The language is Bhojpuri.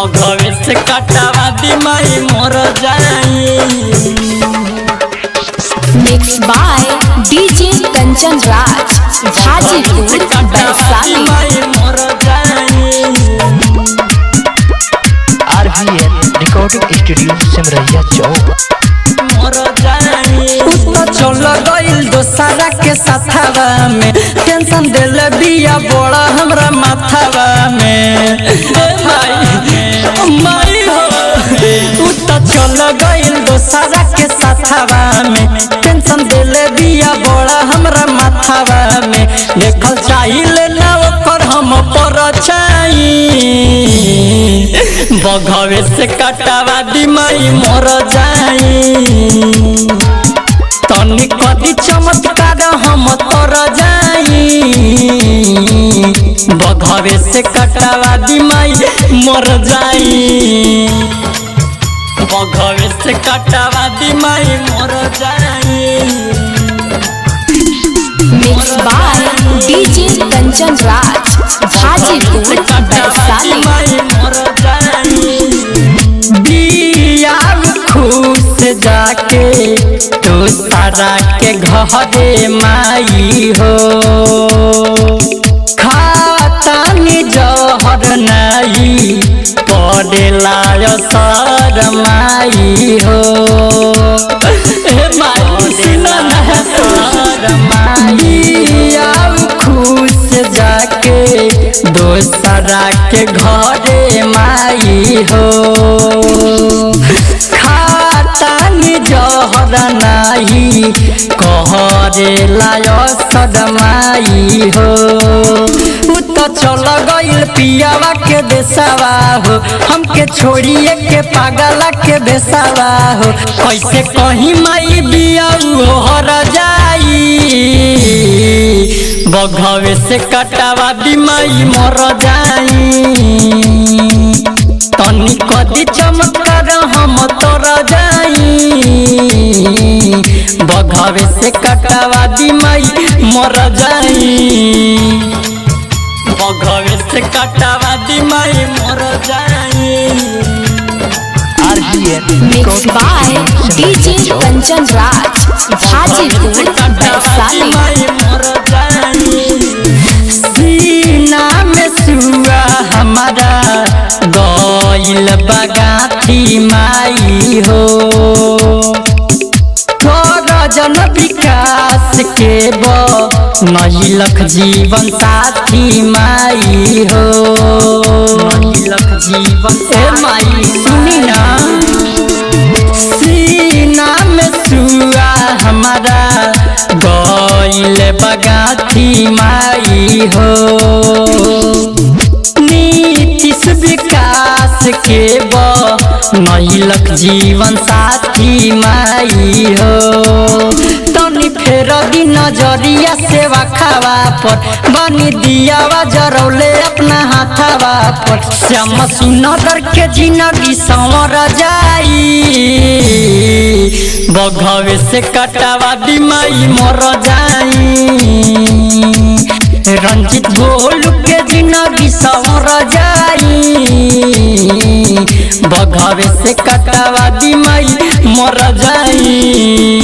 बघवे से कटावा दी माई मोर जाई। Mix by DJ Kanchan Raj Hajipur Vaishali. RVN recording studio Simraiya Chowk. चल गइल दोसरा के साथवा में टेंशन दिल बिया बड़ा हमरा माथावा में माई हो तू तो चल गइल दोसरा के साथवा में टेंशन दिल बिया बड़ा हमरा माथावा में देखल चाहिए ना ओकर हम पर चाही बघवे से कटावा दी माई मोर जाई। तनी कदी चमत्कार हम तर जाई बघवे से कटावा दी माई मर जाई। बघवे से कटावा दी माई मर जाई। Mix by DJ Kanchan Raj Hajipur Vaishali. खुश जाके तो सारा के घरे माई हो खातानी जहर नहीं पड़ेला सर माई हो खुश जाके दोसरा के घरे माई हो खातानी जहर नाही कहरे सदमाई हो तो चल गइल पियावा के देसावा हो हमके छोड़िए के पागला के बेसावा हो कैसे कहीं माई बिया हर जाई बघवे से कटावा दी माई मर जाई। तनी कदी चमत्कार हम तर जाई बघवे से कटावा दी माई मर जाई। बघवे से कटावा दी माई मर जाई। Mix by DJ Kanchan Raj Hajipur Vaishali. सीना में सुआ हमारा गइल बगाती माई हो जन विकास के नहीं लख जीवन साथी माई हो लख जीवन माई सुनी ना सीना में सुआ हमारा गइल बगाती माई हो नीतीश विकास के नहीं लख जीवन साथी माई हो तनी फेर दी नजरिया सेवा खावा पर बनी दियावा जरौले अपना हाथावा पर श्याम सुनदर के जिंदगी संवर जाई बघवे से कटावा दी माई मर जाई। रंजित बोलू के जिंदगी संवर जाई बघवे से कटावा दी माई मर जाई।